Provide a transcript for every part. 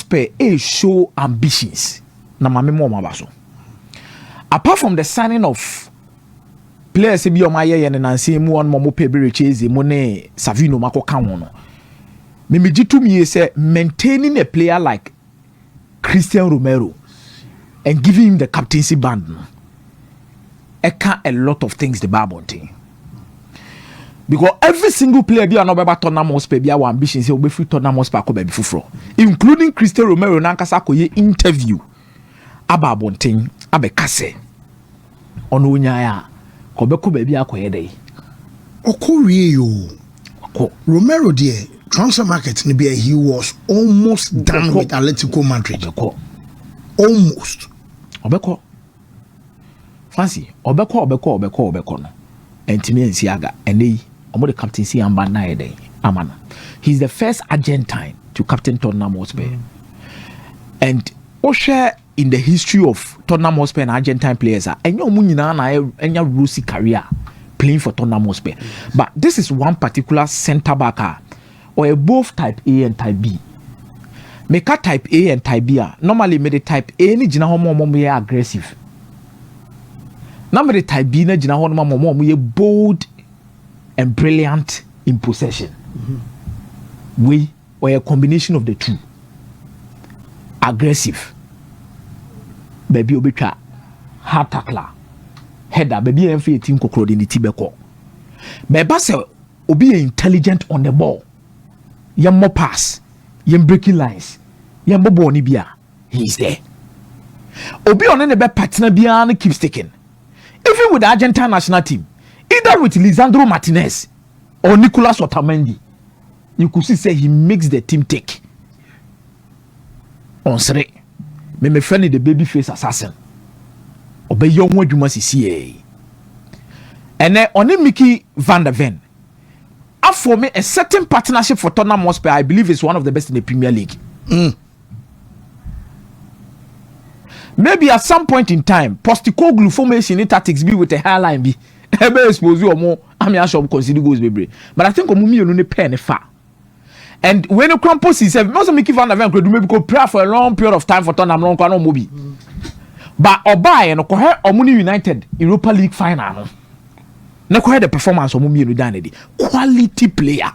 Hotspur show ambitions. Na mame mo mabaso. Apart from the signing of players be on my year and nancy mu on mo pay be chase mo ne Savino mako kan no. Me jitu me say maintaining a player like Christian Romero and giving him the captaincy band. A lot of things the Bible thing. Because every single player be another Tottenham Hotspur be our ambition say we free Tottenham Hotspur ko be fufuro, including Christian Romero na nkasa ko ye interview aba bonten abe kase ono nya ya ko be ko be akoye dey okowie yo Romero there transfer market ni be he was almost done with Atletico Madrid almost obeko fancy obeko no entimi ensiaga enei omo the captaincy amba na yede amana. He's the first Argentine to captain Tottenham Hotspur. And Osha in the history of Tottenham Hotspur and Argentine players and your nyina na enya rosy career playing for Tottenham Hotspur. But this is one particular centre back or both type A and type B. Make a type A and type B. Normally me the type A ni jina ho mo aggressive. Now the type B na jina ho mo bold and brilliant in possession. We or a combination of the two. Aggressive. Baby obetwa hard tackler. Header baby enfe team kokro in the tibeko. Beba se obi intelligent on the ball. Yam more pass, yam breaking lines. Yam bobo ni bia. He's there. Obi on the be partner bia keeps taking. Even with the Argentine national team, either with Lisandro Martinez or Nicolas Otamendi, you could see say he makes the team take. On sere, me friend the baby face assassin. Obey young one you must see. And then on Mickey van der Ven. For me, a certain partnership for Tottenham Hotspur, I believe is one of the best in the Premier League. Maybe at some point in time, Postecoglou formation in tactics be with a hairline be. Ebe expose you more. I mean, I shall consider goes baby. But I think Omumi you no pen far. And when you come post himself, most of Mickey van der Ven could maybe go pray for a long period of time for Tottenham no mobi. But Obai and Okohe Omuni United Europa League final. No quite the performance of Omumi United. Quality player.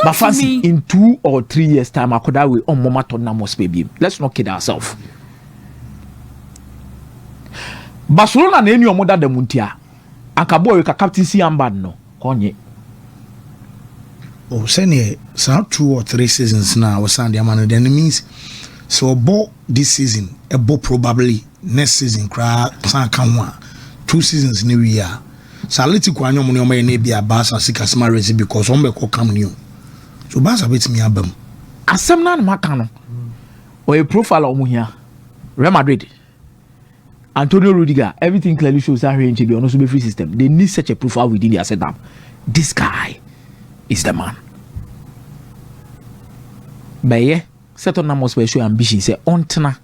But fancy in 2 or 3 years time, I could have on Mama Tottenham Hotspur. Let's not kid ourselves. Barcelona na eni omoda da muntia akabo we ka captaincy ambad no konye senior some 2 or 3 seasons now was Sunday man then means so ball this season a ball probably next season cry san kanwa 2 seasons new year so Atletico anyo mo ne na bia Barca sika sma race because on be ko come new so Barca bet me abam asem na maka no o a profile omo hia Real Madrid Antonio Rudiger, everything clearly shows that here in Chibi on also be free system. They need such a profile within their setup. This guy is the man. But yeah, certain numbers were show ambition. Say Ontana,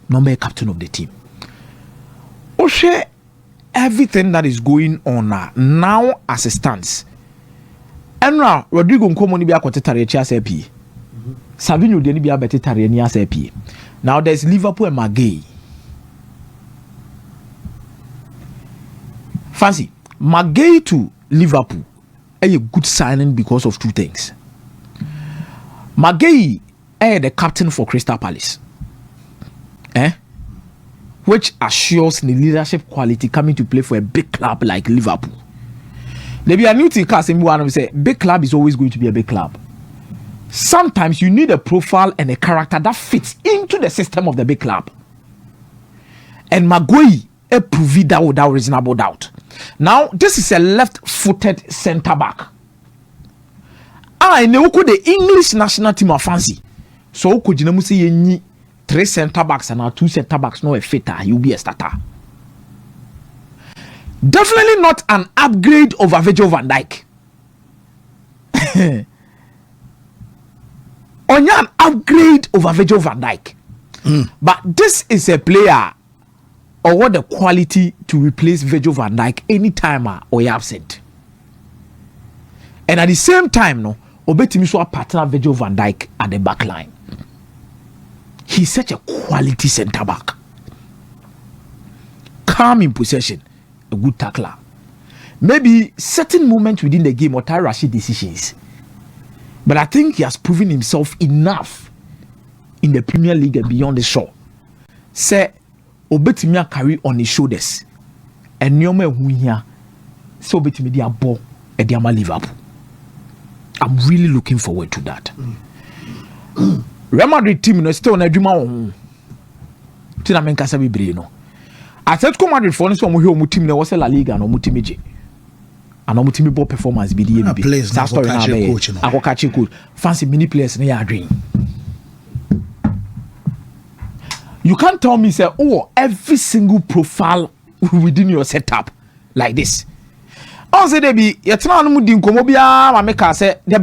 number captain of the team. Oshe, everything that is going on now as it stands. And now Rodrigo Nkomo ni bi akotetare chi asepi. Savino de ni bi abetetare ni asepi. Now there's Liverpool and Magay. Fancy, Magay to Liverpool a good signing because of 2 things. Magay the captain for Crystal Palace, which assures the leadership quality coming to play for a big club like Liverpool. There be a new thing cast in one of say big club is always going to be a big club. Sometimes you need a profile and a character that fits into the system of the big club. And Magay proved that without reasonable doubt. Now, this is a left-footed centre back. I know the English national team are fancy. So could you say you need 3 centre backs and 2 centre backs no a fitter, you'll be a starter. Definitely not an upgrade over Virgil van Dijk. Only an upgrade over Virgil van Dijk. But this is a player or what the quality to replace Virgil van Dijk anytime or you're absent. And at the same time, no, obetimi so partner Virgil van Dijk at the back line. He's such a quality centre back. Calm in possession, a good tackler. Maybe certain moments within the game or rash decisions. But I think he has proven himself enough in the Premier League and beyond the shore. Say, Obetimia carry on his shoulders. And Nyoma Hunya, so Obetimia ball at the Liverpool. I'm really looking forward to that. Real Madrid team is still on a dream. Tina Menkasa Bibrino. Atletico Madrid for instance, we team was La Liga no mutimije. And no ball performance be the players. That's story now. I catch coach. Fancy mini players in your dream. You can't tell me say, oh, every single profile within your setup like this. Also, they be the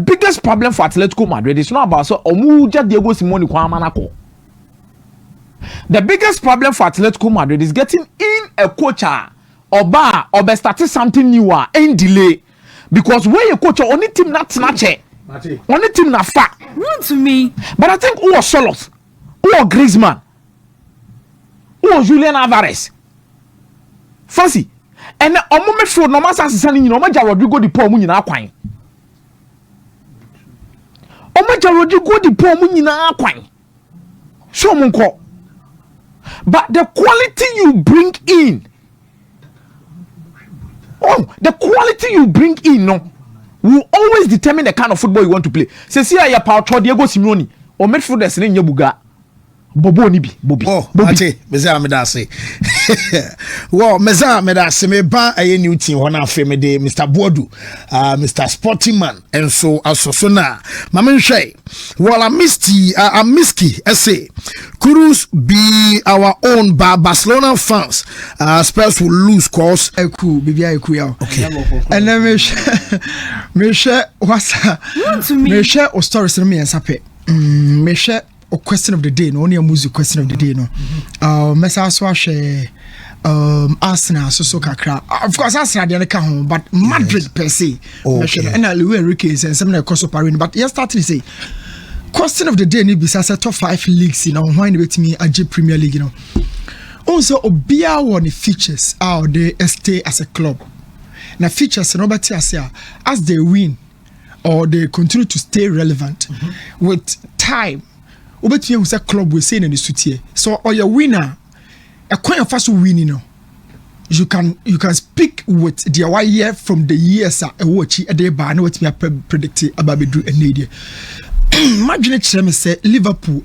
biggest problem for Atletico Madrid is not about so Omuja Diego Simone Kwamanako. The biggest problem for Atletico Madrid is getting in a coach or starting something newer and delay. Because when you coach only team not snatch it, only team not fat. Not to me. But I think who was Solos, who was Griezmann, who was Julian Alvarez. Fancy. And a moment for no matter sending you no matter Rodrigo di Paul Munina Quine. O matter Rodrigo di Paul Munina Quine. So munko. But the quality you bring in, the quality you bring in, no, will always determine the kind of football you want to play. Say, see, I power Diego Simeone or midfielders in Yabuga. Bobo Nibi, Bobby. Oh, Mate, Meza Medase. Well, Meza Medase, me ban a new team when I fame de Mr. Bodu, Mr. Sportingman, and so also na. Mamen Shay, well, I Miski, essay. Kudus be our own Barcelona fans. Spurs will lose cause. Eku, baby, Eku, okay. And then me share what's me share or stories in me and sape. Me share. A question of the day, no only a music question of the day, no. Mesa Swashe, Arsenal, so kakra. Of course, Arsenal they can home, but Madrid per se. And I Louis Enriquez and some of the cost of Paris. But yes, start to say, question of the day, need be top 5 leagues, you know. Why with me a Premier League, you know. Also, Obia one the features how they stay as a club. Now features nobody as they win or they continue to stay relevant with time. Obetime who say club we say in the suit so or your winner a coin of fast winning no you can speak with the 1 year from the years a watch a day ba na what me predict about be do any imagine it me say Liverpool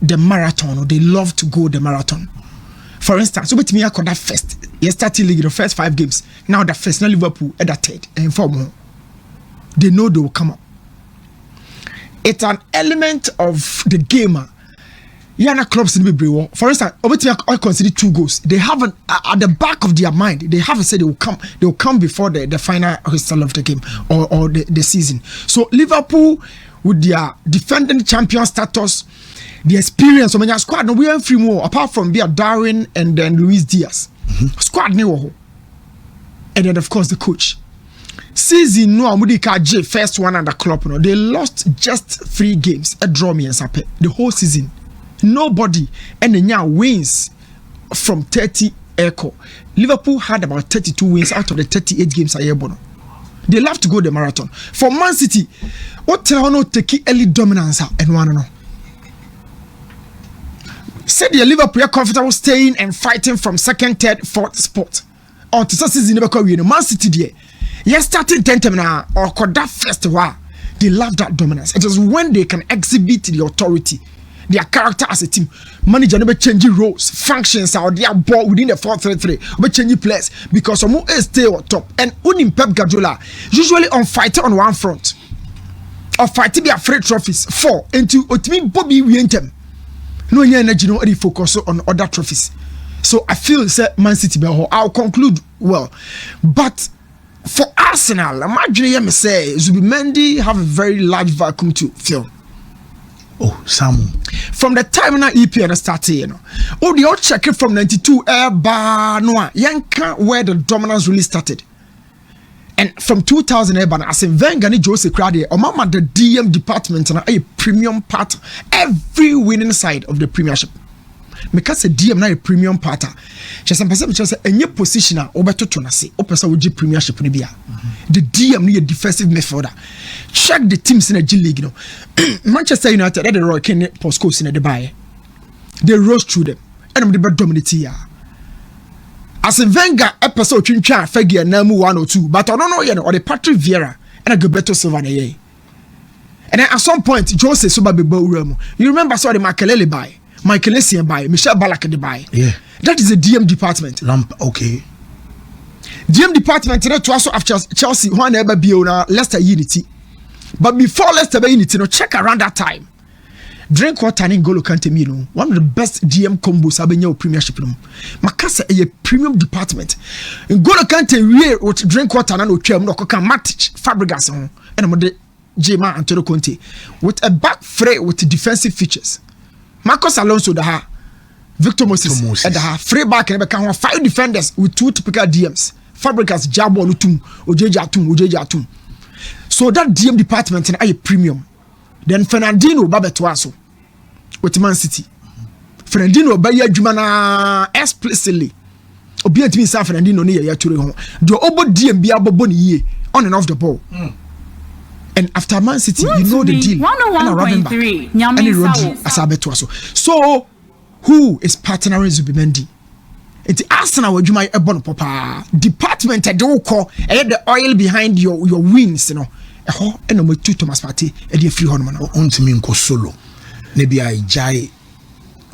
the marathon or they love to go the marathon. For instance, obetime akọ that first yesterday league the first 5 games now the first now Liverpool at that third and four more they know they will come up. It's an element of the gamer. Yana clubs in the for instance, I consider 2 goals. They have at the back of their mind. They haven't said they will come. They will come before the final whistle of the game or the season. So Liverpool, with their defending champion status, the experience. I mean, squad no we have 3 more apart from Darwin and then Luis Diaz. Squad no, and then of course the coach. Season no Amudika J first one at the club no they lost just 3 games a draw me and sape the whole season nobody and then wins from 30 echo. Liverpool had about 32 wins out of the 38 games a year bono. They love to go the marathon. For Man City what tell no take early dominance and one no said the Liverpool are comfortable staying and fighting from 2nd, 3rd, 4th spot or to season never come win Man City there. Yes, starting 10th now or that first while they love that dominance. It is when they can exhibit the authority, their character as a team. Manager never changing roles, functions, or their ball within the 4-3-3, but changing players because some more stay on top. And only Pep Guardiola usually on fighter on one front or fighting their free trophies 4 into Otimi Bobby Wientem. No energy, no any focus on other trophies. So I feel say Man City. I'll conclude well, but. For Arsenal, imagine me say Zubimendi have a very large vacuum to fill. Oh, some from the time na EPL started, you know. Oh, the old check from 92 noa yanka where the dominance really started. And from 2000 as in Wenger and Jose Crade, or mama the DM department and a premium part every winning side of the Premiership. Because a DM na a premium part. Just some person just a new positioner over to Tonasi, or person with Premiership in Bia. The DM need a defensive midfielder. Check the teams in the G League. You know, Manchester United at the Roy Kane postcodes in the Dubai. They rose through them, and I'm the best dominator. As in Wenger episode chincha figure namu 102, but I don't know or the Patrick Vieira and a Gilberto Silva na ye. And then at some point Jose Suba be Remo. You remember saw the Makelele buy, Michael Essien buy, Michel Ballack the buy. Yeah. That is the DM department. Okay. DM department to also after Chelsea one ever be on Leicester Unity. But before Leicester Unity, no check around that time. Drinkwater and N'Golo Kante Mino, one of the best DM combos I've been in Premiership. Makasa a premium department. N'Golo Kante we with Drinkwater and Ochem no can Matic Fabregas and Mode Jema Antonio Conte with a back fray with defensive features. Marcos Alonso da Victor Moses at the free back and become 5 defenders with 2 typical DMs. Fabregas Jabo Lutum Ojeja Atum. So that DM department and a premium. Then Fernandinho Babetwaso with Man City. Fernandinho Baya Jumana explicitly. Obiet me San Fernandinho near Yature home. Do Obo DM Biabo ye on and off the ball. And after Man City, you know the deal. 101.3 Rodri Asabetwaso. So who is partnering Zubimendi? It's Arsenal with Juma Ebon Papa. Department at the oil behind your wins, you know. And I'm with Thomas Partey and the free hormone. Untimin solo. Maybe I Jai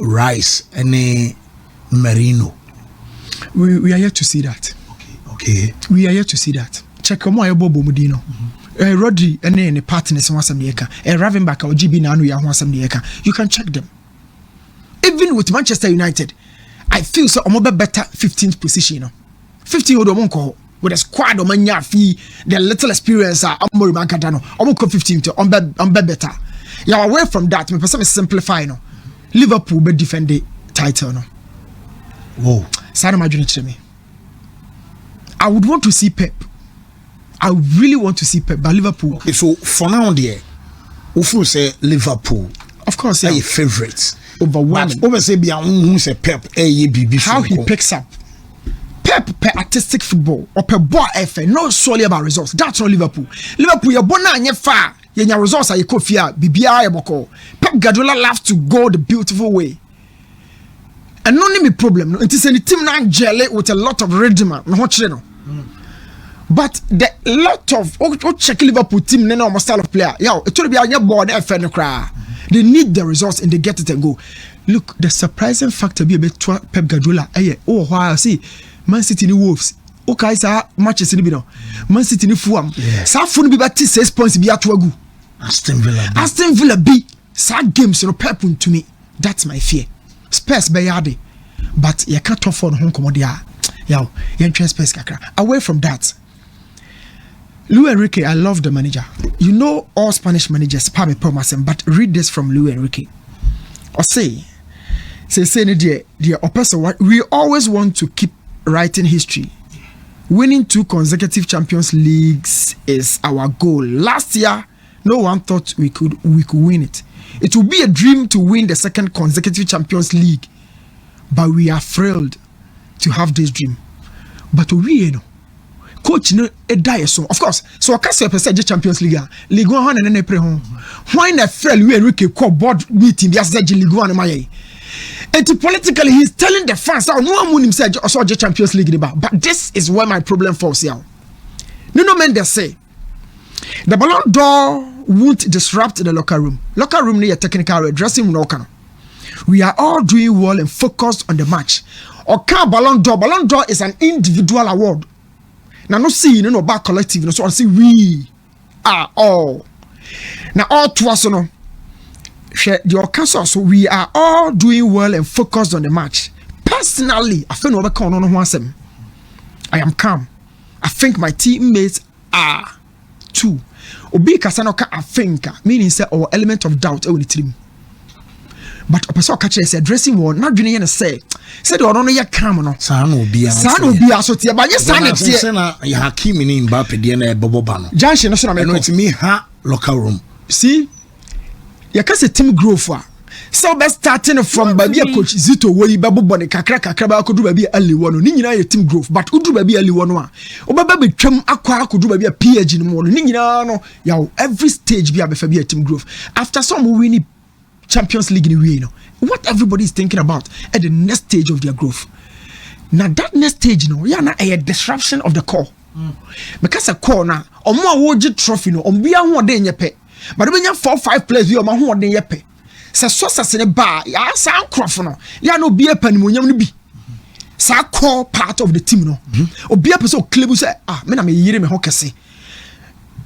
Rice and Merino. We are here to see that. Okay. We are here to see that. Check on my Bobo Mudino. Rodri and any partners in Wasamieka. Ravenback or GB Nanu Wasamieka. You can check them. Even with Manchester United, I feel so I'm better 15th position. You know? 15 odo with a squad of mania fee, the little experience I'm more bankatano. I'm 15 to on better. Yeah, away from that, my person is simplifying. No? Liverpool be defend the title. No? Whoa. Sad imagine to me. I would want to see Pep. I really want to see Pep, but Liverpool. Okay, so for now, there, who say Liverpool? Of course, yeah. Your favorites. Overwhelming. But over say who say Pep? How he picks up. Pep per artistic football or per ball effort, not solely about results. That's not Liverpool. Liverpool, you're born and you're far. Your results are your coffee. BBI Boko. Pep Guardiola loves to go the beautiful way. And no name problem. It is a team now jelly with a lot of rhythm. But the lot of check Liverpool team no almost style of player. Yo, it will be a your board effort no cry. They need the results and they get it and go. Look, the surprising factor be a bit Pep Guardiola. Oh, wow, see. Man City ni Wolves. Okay, sir, matches in the Man City ni Fulham. Sa fun bi bati 6 points bi atwagu. Aston Villa B. Sa games no Pep to me. That's my fear. Spurs be yade. But you can't offer on home commodity. Yo, you Spurs kakra. Away from that, Luis Enrique, I love the manager. You know all Spanish managers, but read this from Luis Enrique. Or say we always want to keep writing history. Winning 2 consecutive Champions Leagues is our goal. Last year, no one thought we could win it. It would be a dream to win the 2nd consecutive Champions League, but we are thrilled to have this dream. But we know, coach no a die so. Of course, so I can't say percent Champions League. League 1 and then home. Why not friend we Enrique call board meeting? Yes, League 1 my. And politically, he's telling the fans, "Oh, no one himself also the Champions League." But this is where my problem falls here. Nuno Mendes say the Ballon d'Or won't disrupt the locker room. Locker room near technical dressing room. No, we are all doing well and focused on the match. Okay, Ballon d'Or is an individual award. Now, no see, no back collective. No, so I say we are all. Now, all to us, no. So we are all doing well and focused on the match. Personally, I feel I am calm. I think my teammates are too. Obi kasanoka I think meaning say our element of doubt in the team. but a person catch us addressing one not doing any say said or no ya come no san obi so tie ba yes san tie say na Hakimi ni Mbappe de na bobo ba no junction no so na me it me ha locker room see ya ka say team growth a so be starting from baby coach Zito wey bebo bone kakra ba kodu baby ali wono ni nyina ye team growth but odu baby ali wono a obaba betwam akwa kodu baby PhD no mo ni nyina no ya every stage bi abefa bi team growth after some winning Champions League in the way, you know, what everybody is thinking about at the next stage of their growth. Now that next stage, you know, yeah, now a disruption of the core. Because a core now, or more award trophy, no, on be a 1 day in your pay. But when you 4-5 players, you are 1 day in your pay. So in a bar, yeah, sound crofano, yeah, no be a penny when you be. So core part of the team, no, or be a person clever say, ah, man, I'm a year in hockey.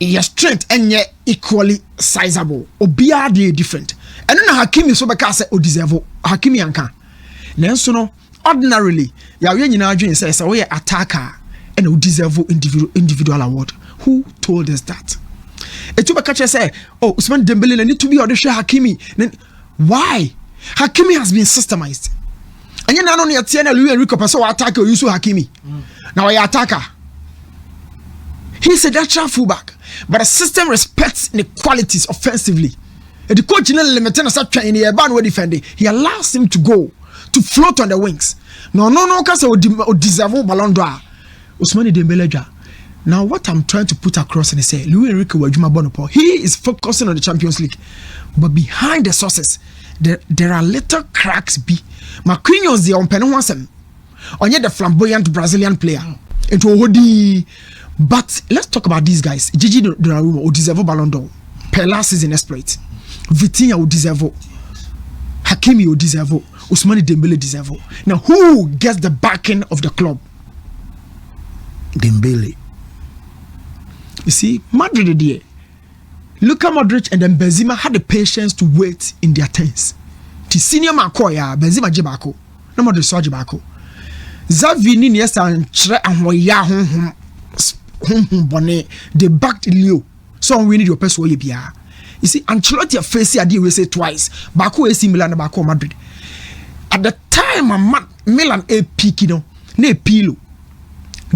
Your strength and yet equally sizable, or be a different. And then Hakimi so because say o deserve Hakimi anka. Nanso no ordinarily ya we nyina adwen say we attacker and o deserve individual award. Who told us that? Etu baka say oh Ousmane Dembele need to be audition Hakimi. Why? Hakimi has been systemized. And you know your Tiana Louis Enrique person attack or use Hakimi. Now he attacker. He's a natural fullback, but the system respects the qualities offensively. The coach in the start trying in the defending. He allows him to go to float on the wings. No, because he deserve Ballon d'Or. Ousmane Dembele. Now, what I'm trying to put across and say, Louis Enrique Wajuma Bonopo, he is focusing on the Champions League, but behind the sources, there are little cracks. Marquinhos the on Penwasem, on yet the flamboyant Brazilian player into Odi. But let's talk about these guys. Gigi Donnarumma who deserve Ballon d'Or per last season exploit. Vitinha will deserve. Hakimi will deserve. Ousmane Dembele deserve. Now, who gets the backing of the club? Dembele. You see, Madrid there. Luka Modric and then Benzema had the patience to wait in their turns. The senior Makoya, Benzema Jibako. No Modric so Jibako. Xavi ni Iniesta and Chre Ahoya Bonnet. They backed Leo. So we need your person way bia. You see, Ancelotti face idea we say twice. Baku AC Milan and Baku Madrid. At the time, Milan a Pikino, ne Pilo,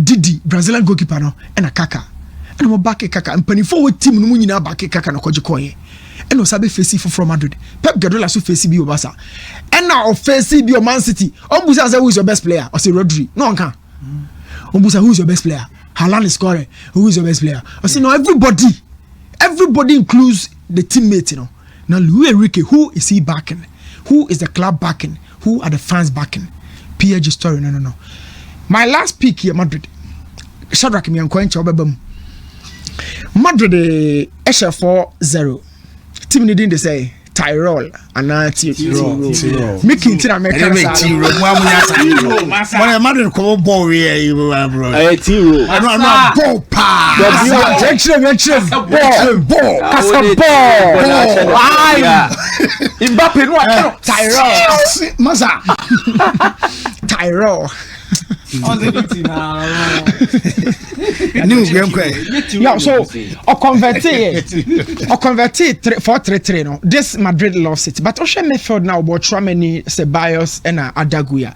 Didi, Brazilian goalkeeper no, and a Kaka. And we back a Kaka and penny forward team no munina back a Kaka no Kojikoye. And Osabe face from Madrid. Pep Guardiola so face bio Barca. And now face bio Man City. Ombusa say who is your best player? Or say Rodri. No one can. Ombusa who is your best player? Haaland is scoring. Who is your best player? I say no, everybody includes the teammate, you know. Now Luis Enrique, who is he backing? Who is the club backing? Who are the fans backing? PSG story, no. My last pick here, Madrid. Shadrack me and Quench Obebam. Madrid Esha 4-0. Team didn't they say Tyrol and Tyrol. Making Tina make Tyrol. When Madrid come ball here, bro. Tyrol. No, ball pa. Mbappe no Tyrol. Maza. Tyrol. Yeah, so or convert 4-3-3 no. This Madrid loves it, but Ocean midfield now about Tramini, Ceballos, and Adaguya.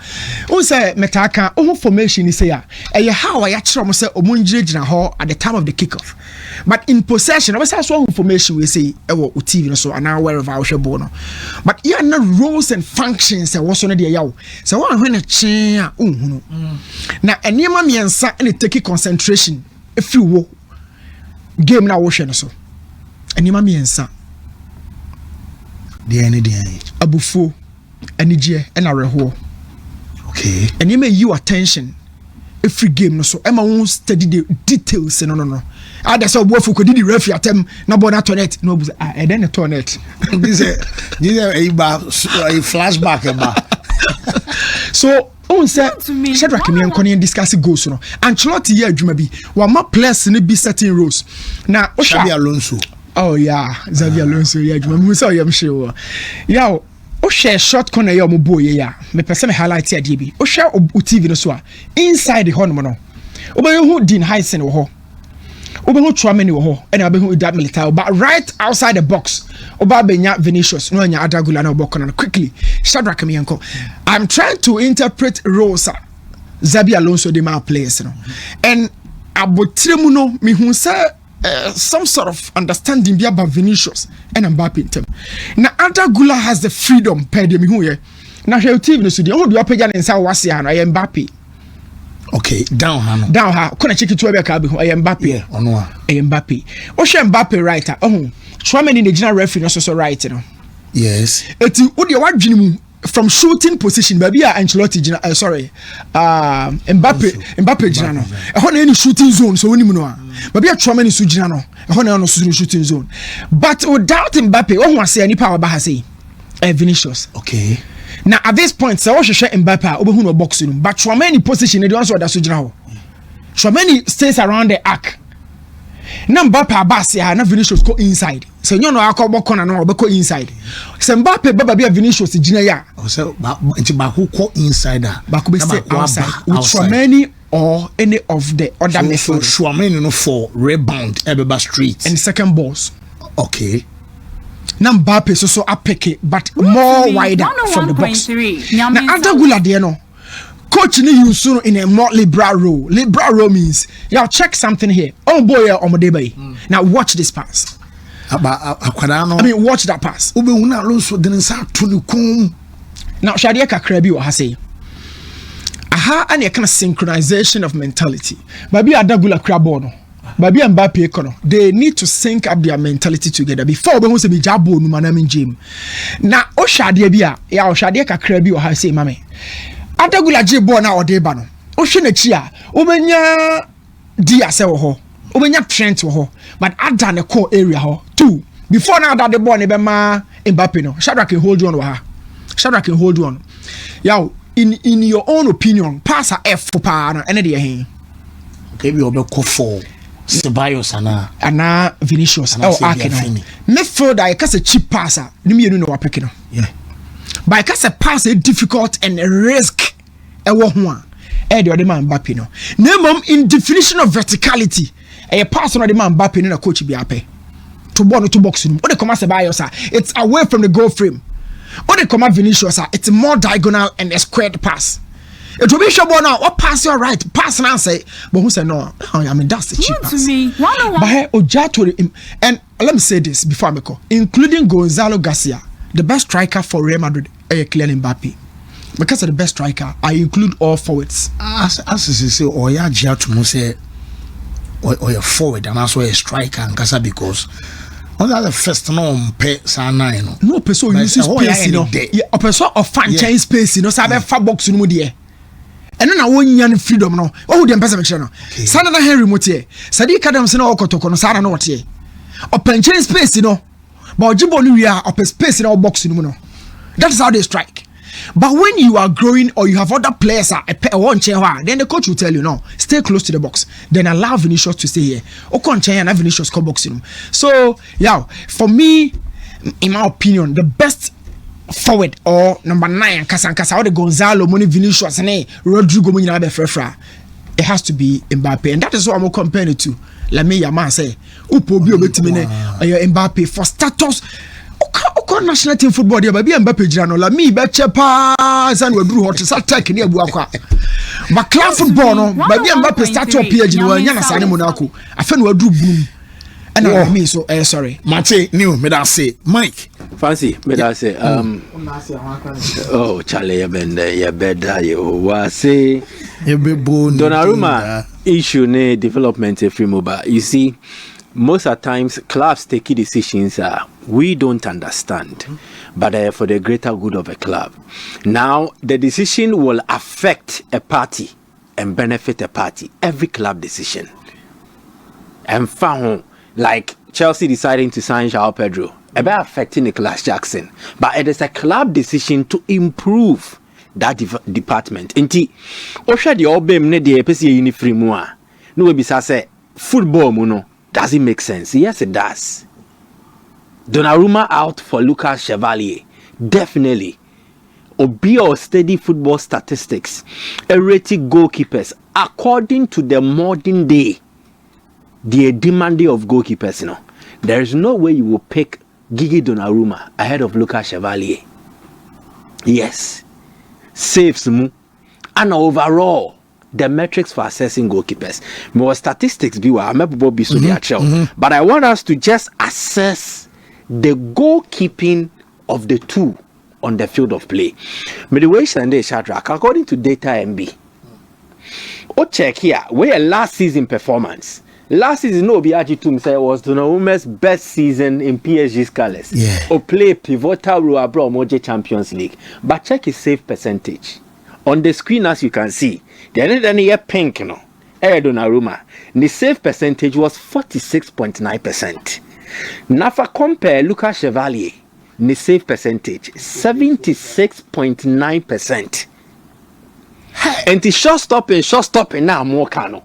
Who say Metaka? Oh, formation is here. How I actually say Omunjij na ho at the time of the kickoff. But in possession, I was also information we say TV so and now wherever I should bono. But yeah, no roles and functions that was on the yaw. So one when a chain now a near mammy and sa and take concentration if you wo game now ocean so. And your mammy and sa the any Abufo and and a reho. Okay. And you may you attention every game no so Emma won't study the details no. That's how Wofu could the referee at them no born at toilet no and then a toilet. This is a flashback about. So on say Shadrack me and Connie discuss goals no. Ancelotti here adwuma bi wa ma players ne be certain roles. Na Xabi Alonso. Oh yeah, Xabi Alonso yeah adwuma mu say yam hwe. Yeah, o share short corner ya omobo ye ya. Me pese me highlight ade bi. O share o TV no so a inside the home no. Obayo hu Dean Heisen wo ho. Obeho Chouameni wo ho, and Obeho that Militao, but right outside the box, Oba Benya Vinicius, no anya Adagula no Bokona quickly. Shadrack Miyanko. I'm trying to interpret Rosa, Zabi Alonso de my players, you know. And Abotremuno, me who say some sort of understanding be about Vinicius and Mbappe in them. Now Adagula has the freedom, per de me who ye. Now she TV no studio, oh, do you pay and say Wasia, I am Mbappe. Okay, down her. Kona chiki tu ebe kabi ho Mbappe. Yeah, onwa. Mbappe. O she Mbappe right ah. Oh, Chouameni in the general referee no so right no. Yes. Eti wo de wadwene mu from shooting position baby a Ancelotti gina Mbappe gina no. E ho na any shooting zone so woni mu no a. Baby a Chouameni so gina no. E ho na no so shooting zone. But without Mbappe, wo ho ase ani power ba ha sei. Vinicius. Okay. Now at this point, so what should Mbappe obehu no box no, but Chouameni position they don't so that so gina ho. Chouameni stays around the arc. Na Mbappe abasi ha na Vinicius go inside. So you know akọ corner na obeko inside. So Mbappe baba bia Vinicius gina ya. O say ba who go inside ah. Ba be stay outside with Chouameni or any of the other midfielders. So Chouameni no for rebound Ebeba street and second balls. Okay. Na Mbappe so apeke but more wider from the box. Na Adagula there no. Coach ni use in a more liberal role. Liberal role means y'all check something here. Oh boy, omodebe. Now watch this pass. I mean, watch that pass. Now, Shadia Kakrebi or Hase. Aha, and a kind of synchronization of mentality. Baby Adagula Crabono. Baby Mbappe Kono. They need to sync up their mentality together before we want to be Jabo no manami gym. Now, O Shadia Bia, ya O Shadia Kakrebi or Hase, Mame. Adagula Jibo na odeba no. O hwe chia, obenya dia se wo ho. Obenya Trent wo ho. But ada ne core area ho. 2. Before now that the ball ne be ma Mbappe no. Shadrack can hold you on wa ha. Shadrack can hold you on. Yo, in your own opinion, pass a F for pa no ene de he. Okay, we obeko for Ceballos ana Vinicius. Oh, Akino. Midfielder I cause a cheap passer. Ni me no wa pick no. Yeah. But I can pass a difficult and a risk a one. The other man Mbappe no. Name in definition of verticality. A pass on the man Mbappe no coach be happy. To ball to box him. What they come as it's away from the goal frame. What they come at Vinicius it's more diagonal and a squared pass. It will be sure now. What pass you right? Pass and say, but who said no? I mean that's the cheap pass. But Ojato and let me say this before I go, including Gonzalo Garcia. The best striker for Real Madrid is clearly Mbappe. Because of the best striker, I include all forwards. As you say, or ya to say, or your forward, and also a striker, and Casa because on the first no pay sana no person uses space, you know. Yeah, a person of fan change space, you know. Sabe far box no there. And then I want yan freedom no. Oh, the person channel. Sana na Henry Motier. Sadi Kadam se no okotoko no sana no tie. Open change space, you know. But Jibo we are up a space in our box in no. That's how they strike. But when you are growing or you have other players one chair, then the coach will tell you no, stay close to the box. Then allow Vinicius to stay here. Okon chair and Vinicius come box in. So yeah, for me, in my opinion, the best forward or number 9, Kasa or the Gonzalo, Moni Vinicius and Rodrigo Munina Befrefra, it has to be Mbappe, and that is what I'm comparing it to. Let me man say, Upo bi obetimene Mbappe for status. Oko national team football there, baby Mbappe jira la me be chepa san we duru hot attack ni abu akwa. But club football no, baby Mbappe start up PSG no anya na sane Monaco. Afa no adu boom. And I mean so sorry. Mate new me da say Mike. Fancy me da say oh Charlie ya benda you was say Donnarumma issue ne development free mobile. You see, most of times clubs take decisions we don't understand, but for the greater good of a club. Now the decision will affect a party and benefit a party. Every club decision. And found like Chelsea deciding to sign João Pedro about affecting Nicolas Jackson, but it is a club decision to improve that department. Inti Osha the obem ne de pesi free mu a no we bisa say football mu no does it make sense? Yes it does. Donnarumma out for Lucas Chevalier, definitely. Obi or steady football statistics, erratic goalkeepers according to the modern day. the demanding of goalkeepers, you know, there is no way you will pick Gigi Donnarumma ahead of Lucas Chevalier. Yes, saves mu, and overall the metrics for assessing goalkeepers. More statistics be what but I want us to just assess the goalkeeping of the two on the field of play. According to Data MB, check here where last season performance. Last season, no BRG2 say was Donnarumma's best season in PSG's colours. Yeah. Or play pivotal role abroad Moje Champions League. But check his save percentage. On the screen, as you can see, the other pink, you know, Donnarumma. The save percentage was 46.9%. Now, for compare Lucas Chevalier, the save percentage 76.9%. And the shot stopping now more cano.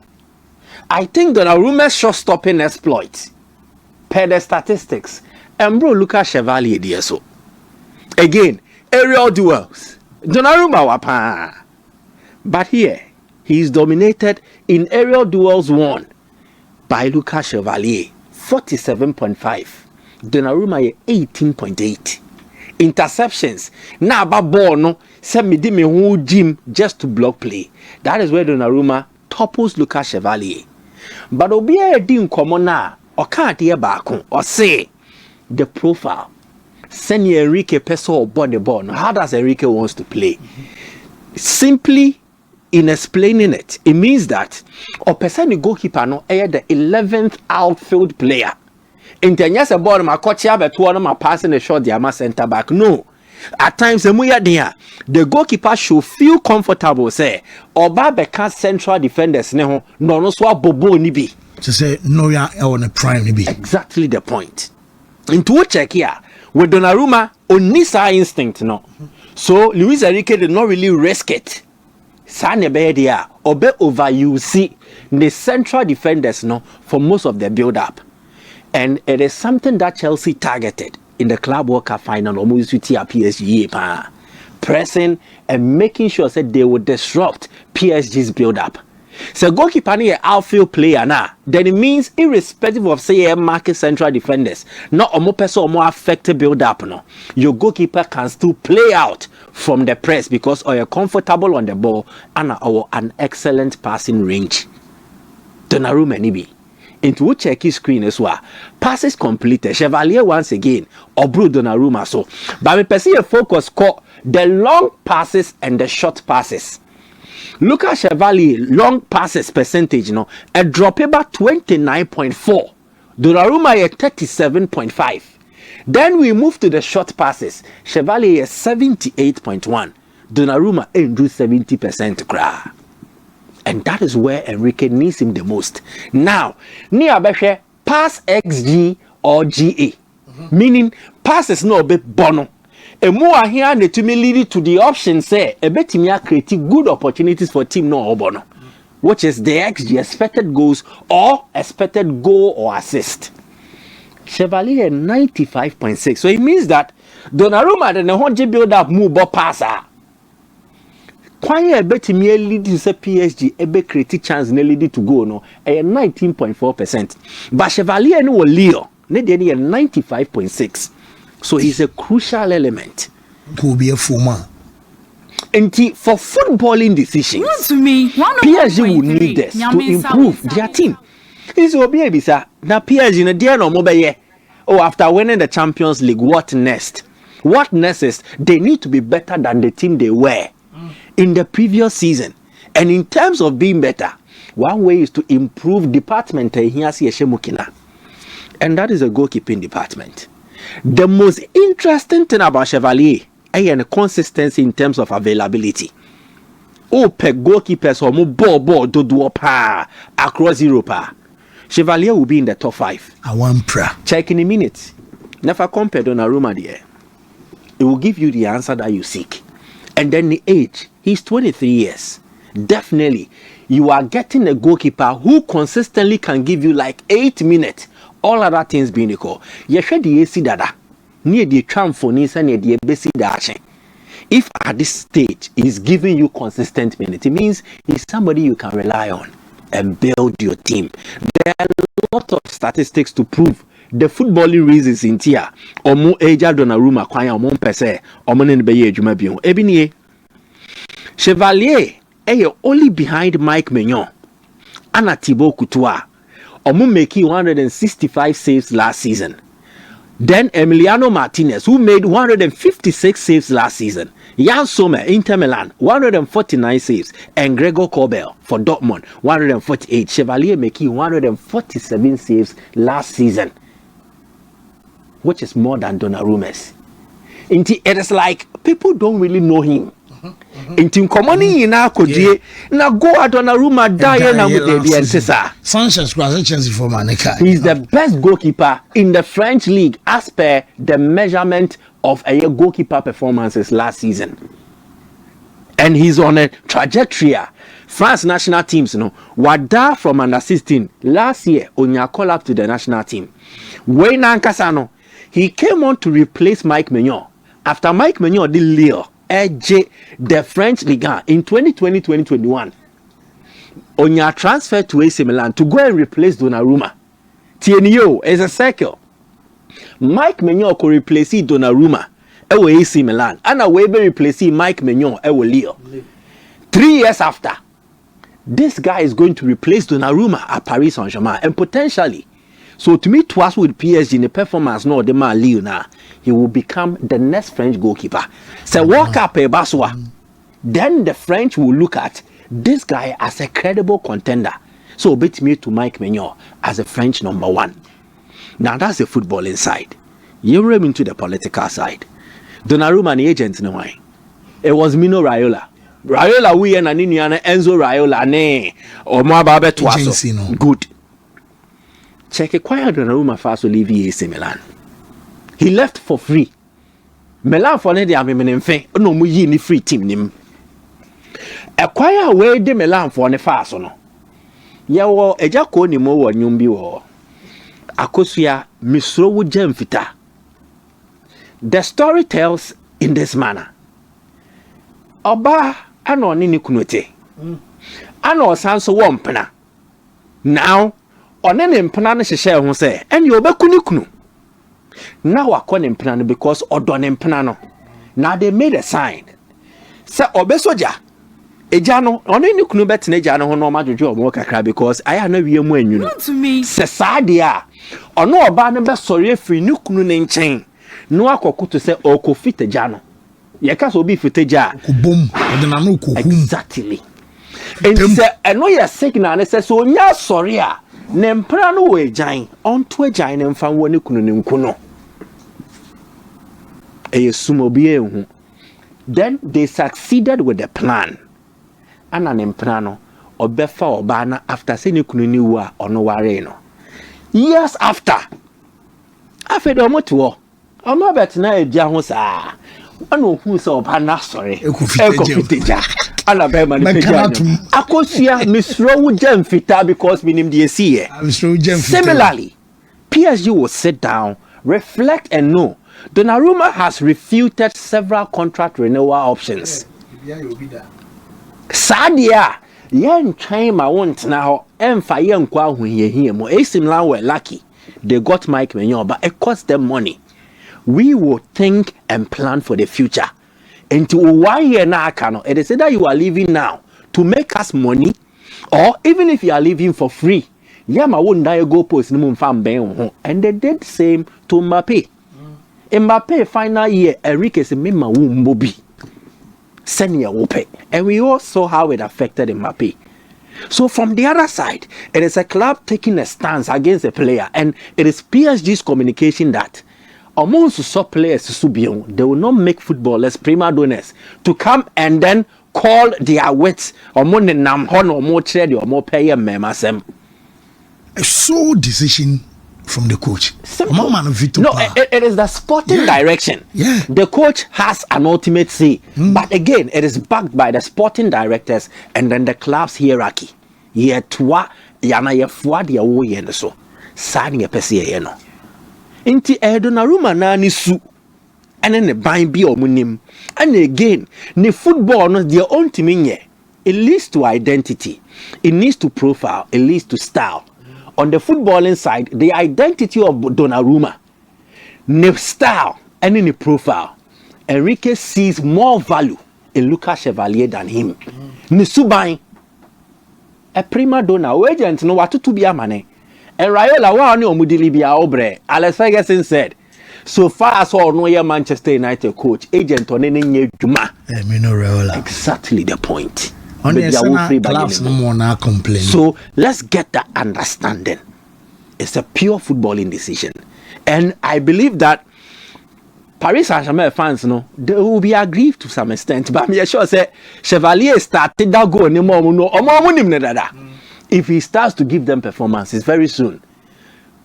I think Donnarumma's shot stopping exploit per the statistics. And bro, Lucas Chevalier there so. Again, aerial duels. Donnarumma wapa. But here, he is dominated in aerial duels won by Lucas Chevalier, 47.5. Donnarumma 18.8. Interceptions. Now about ball no. Send me the whole gym just to block play. That is where Donnarumma topples Lucas Chevalier. But obi a din komo na o can't hear back or say the profile. Send Enrique Peso or the ball. How does Enrique wants to play? Simply in explaining it, it means that or person the goalkeeper no the 11th outfield player. Intenya se ball ma coach ya beto no ma passing the shot the center back. No. At times the goalkeeper should feel comfortable say oba beka central defenders ne ho no so abobo ni bi to say no ya on a prime ni bi. Exactly the point. Into check here with Donnarumma onisa instinct no. So Luis Enrique did not really risk it. Sane be there obe overuse the central defenders no for most of the build up. And it is something that Chelsea targeted in the Club World Cup final, almost with PSG, pressing and making sure that they would disrupt PSG's build-up. So goalkeeper is an outfield player now. Then it means irrespective of say market central defenders, not a more person or more affected build-up. No, your goalkeeper can still play out from the press because you're comfortable on the ball and an excellent passing range. Donnarumma nibi. Into check his screen as well. Passes completed. Chevalier once again. Or Bruno Donnarumma so. But we perceive a focus called the long passes and the short passes. Look at Chevalier long passes percentage, a drop about 29.4. Donnarumma is 37.5. Then we move to the short passes. Chevalier is 78.1. Donnarumma ain't do 70% cry. And that is where Enrique needs him the most. Now, near Beshe, pass XG or GA. Meaning, pass is not a bit bono. A more here to me lead to the option say, a bit me create good opportunities for team no bono. Which is the XG, expected goals or expected goal or assist. Chevalier 95.6. So it means that Donnarumma the 100 build up move ball passer. Quite a bit me lead to say PSG a bit create chance ne lead to go no a 19.4%. But Chevalier no Leo ne dey 95.6. So he's a crucial element. Could be a former. And for footballing decisions, PSG will need this to improve their team. It's obi sir. Now PSG na dey no mo be oh, after winning the Champions League, what next? What next is they need to be better than the team they were in the previous season. And in terms of being better, one way is to improve department and that is a goalkeeping department. The most interesting thing about Chevalier is the consistency in terms of availability. Oh, per goalkeepers or more ball do across Europe. Chevalier will be in the top 5. I want prayer. Check in a minute. Never compare Donnarumma there. It will give you the answer that you seek. And then the age, he's 23 years. Definitely, you are getting a goalkeeper who consistently can give you like 8 minutes. All other things being equal. You should the AC dada. Near the tramphonies and near the basic dash. If at this stage he's giving you consistent minutes, it means he's somebody you can rely on and build your team. There are lot of statistics to prove the footballing reasons in tia omo eja Donnarumma kwan omo pese omo ne be ye adwuma bi ho ebinie Chevalier only behind Mike Maignan and Thibaut Courtois omo making 165 saves last season. Then Emiliano Martinez, who made 156 saves last season. Jan Sommer, Inter Milan, 149 saves. And Gregor Kobel for Dortmund, 148. Chevalier making 147 saves last season, which is more than Donnarumma's. It is like people don't really know him. Inti komani ina kodie na go Donnarumma die na mudedi entesa. Sanchez cross chance for Manika. He's the best goalkeeper in the French league as per the measurement of a goalkeeper performances last season. And he's on a trajectory. France national teams, Wada from under 16 last year onya call up to the national team. Wayne Ankasano, he came on to replace Mike Maignan after Mike Maignan did Lille. The French Ligue 1 in 2020-2021 on your transfer to AC Milan to go and replace Donnarumma. TNO is a circle. Mike Maignan could replace Donnarumma at AC Milan and a way replace Mike Maignan at Lille. 3 years after, this guy is going to replace Donnarumma at Paris Saint-Germain and potentially. So to me, twice with PSG in the performance, no, the man Lille now, he will become the next French goalkeeper. So walk up a Baswa. Then the French will look at this guy as a credible contender. So bet me to Mike Maignan as a French number 1. Now that's the football inside. You run into the political side. Donnarumma and the agent no why. It was Mino Raiola. Raiola we and Aniniana Enzo Raiola ne or Mababe Twaso. Good. Check a quiet Donnarumma first to leave AC Milan. He left for free. Milan for the Amimenfe, no muyi ni free team nim. A quiet way de Milan for the fast no. Yawo ejako ni mo wo nyumbi wo. Akosua misro wo jemfita. The story tells in this manner. Oba ano ni kunote. Ano sanso wo mpena. Now onene mpena no hyehyɛ ho sɛ ɛne obekunu kunu na wakɔ mpena no because ɔdɔ mpena no. Now they made a sign sɛ obesoja eja no onene kunu betena eja no ho no madwodwo omo kakra because aya na wie mu anwu no sɛ saade a ɔno ɔba no besɔre afiri ne kunu ne nkyɛn no akɔkoto sɛ ɔkɔfita eja no yɛka sɛ obi fita eja kobom ɔde na no kɔhum exactly and sɛ ɛno yɛ signal ne sɛ so onya sɔre a ne mpra no wo ejan onto ejan ne mfa wo ne kunu ne nkuno sumobi ehu. Then they succeeded with the plan ana ne mpra no obefa oba na after say ne kunu ni wo a ono ware no years after afedo moto omo betina edia ho saa ana ohu se oba na sore ekofiteja ala be ma ne peja akosua misro wo jamfita because minim de see similarly PSG will sit down, reflect and know Donnarumma has refuted several contract renewal options. Sadia yen train ma won't now emfa yen kwa hu ye mo AC Milan were lucky they got Mike Maignan but it cost them money. We will think and plan for the future. Until 1 year now, it is either you are leaving now to make us money, or even if you are leaving for free, Yama won't die go post and they did the same to Mbappe. Mbappe final year, Enrique said, "Mima wumbobi, senior wope," and we all saw how it affected Mbappe. So from the other side, it is a club taking a stance against a player, and it is PSG's communication that amongst some players, they will not make footballers prima donnas to come and then call their wits or more than Namhon or more trade or more pay memasem. A sole decision from the coach. No, it is the sporting direction. Yeah. The coach has an ultimate say, but again, it is backed by the sporting directors and then the club's hierarchy. Ye twa yana ye fuad ya wo ye so. Sani ye pesi ye no. Inti Donnarumma na ni su ene ne ban bi omunim. And again, the football no their own team in. It leads to identity. It needs to profile. It leads to style. on the footballing side, the identity of Donnarumma, the style, and in the profile, Enrique sees more value in Lucas Chevalier than him. Nisubai, a prima donna, agent no what to be a man. And Raiola wa ni omudili bia obre. Alex Ferguson said, so far as all no your Manchester United coach, agent on any new Juma. Exactly the point. On the clubs no more now complain. So let's get that understanding. It's a pure footballing decision. And I believe that Paris Saint-Germain fans, no, they will be aggrieved to some extent. But I'm sure say Chevalier started that go no. If he starts to give them performances very soon,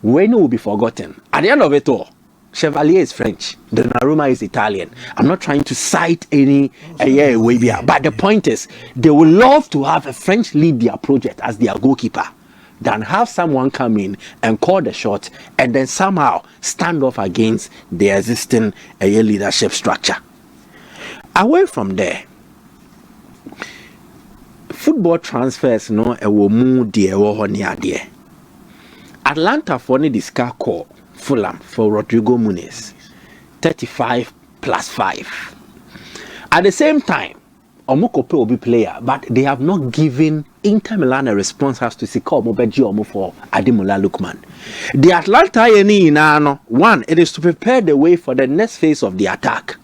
when it will be forgotten. At the end of it all, Chevalier is French, Donnarumma is Italian. I'm not trying to cite any but the point is, they would love to have a French lead their project as their goalkeeper than have someone come in and call the shot and then somehow stand off against the existing leadership structure. Away from there, football transfers no ewo mu de ewo ho ne ade. Atlanta for ne disca call Fulham for Rodrigo Muniz 35 plus 5. At the same time, Omokope will be player, but they have not given Inter Milan a response as to Sika Omobeji Omo for Ademola Lookman. The Atlanta one, it is to prepare the way for the next phase of the attack.